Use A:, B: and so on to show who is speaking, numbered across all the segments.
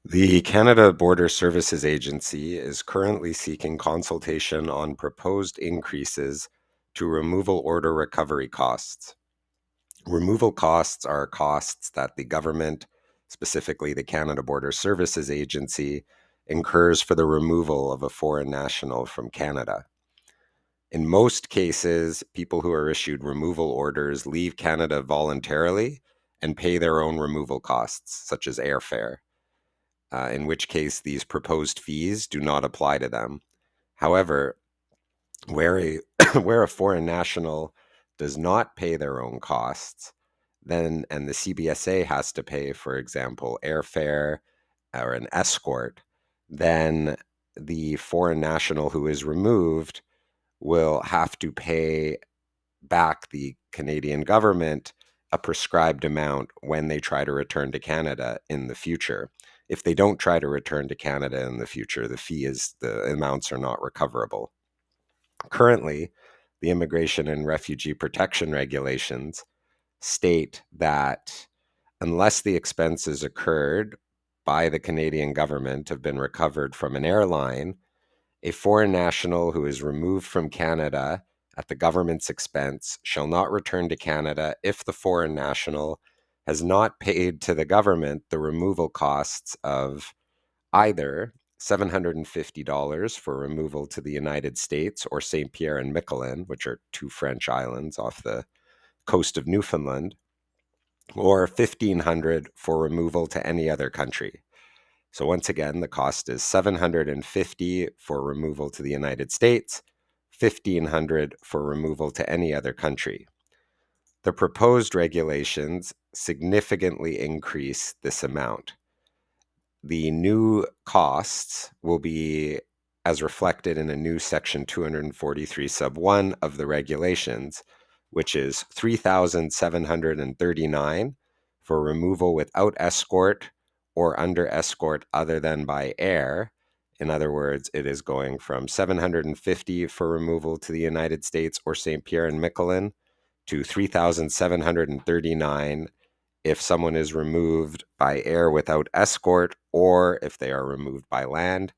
A: The Canada Border Services Agency is currently seeking consultation on proposed increases to removal order recovery costs. Removal costs are costs that the government, specifically the Canada Border Services Agency, incurs for the removal of a foreign national from Canada. In most cases, people who are issued removal orders leave Canada voluntarily and pay their own removal costs, such as airfare. In which case these proposed fees do not apply to them. However, where a where a foreign national does not pay their own costs, then and the CBSA has to pay, for example, airfare or an escort, then the foreign national who is removed will have to pay back the Canadian government a prescribed amount when they try to return to Canada in the future. If they don't try to return to Canada in the future, the amounts are not recoverable. Currently, the immigration and refugee protection regulations state that unless the expenses occurred by the Canadian government have been recovered from an airline, a foreign national who is removed from Canada at the government's expense shall not return to Canada if the foreign national has not paid to the government the removal costs of either $750 for removal to the United States or St. Pierre and Miquelon, which are two French islands off the coast of Newfoundland, or $1,500 for removal to any other country. So once again, the cost is $750 for removal to the United States, $1,500 for removal to any other country. The proposed regulations significantly increase this amount. The new costs will be as reflected in a new section 243 sub 1 of the regulations, which is $3,739 for removal without escort or under escort other than by air. In other words, it is going from $750 for removal to the United States or St. Pierre and Miquelon to $3,739 if someone is removed by air without escort or if they are removed by land,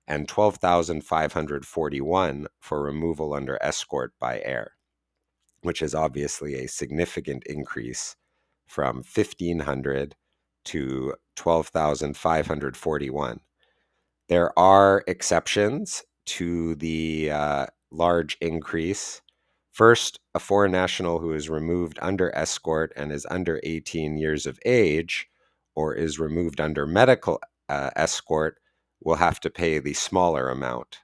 A: and $12,541 for removal under escort by air, which is obviously a significant increase from $1,500 to $12,541. There are exceptions to the large increase. First, a foreign national who is removed under escort and is under 18 years of age or is removed under medical escort will have to pay the smaller amount.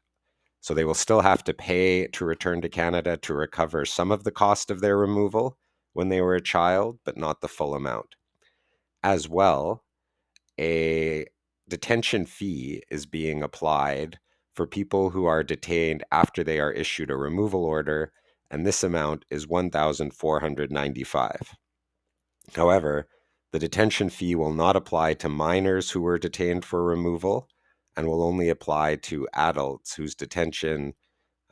A: So they will still have to pay to return to Canada to recover some of the cost of their removal when they were a child, but not the full amount. As well, a detention fee is being applied for people who are detained after they are issued a removal order, and this amount is $1,495. However, the detention fee will not apply to minors who were detained for removal and will only apply to adults whose detention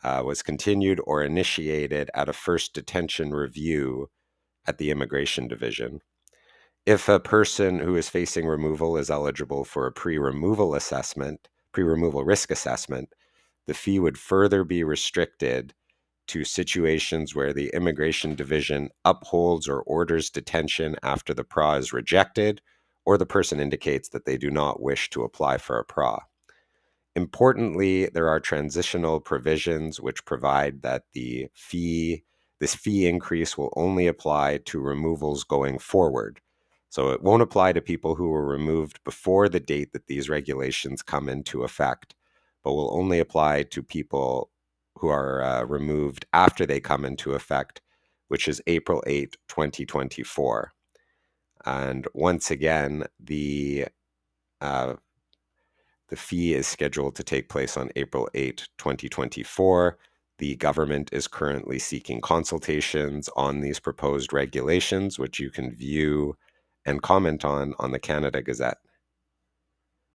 A: was continued or initiated at a first detention review at the Immigration Division. If a person who is facing removal is eligible for a pre-removal risk assessment, the fee would further be restricted to situations where the Immigration Division upholds or orders detention after the PRA is rejected, or the person indicates that they do not wish to apply for a PRA. Importantly, there are transitional provisions which provide that this fee increase will only apply to removals going forward. So it won't apply to people who were removed before the date that these regulations come into effect, but will only apply to people who are removed after they come into effect, which is April 8, 2024. And once again, the fee is scheduled to take place on April 8, 2024. The government is currently seeking consultations on these proposed regulations, which you can view and comment on the Canada Gazette.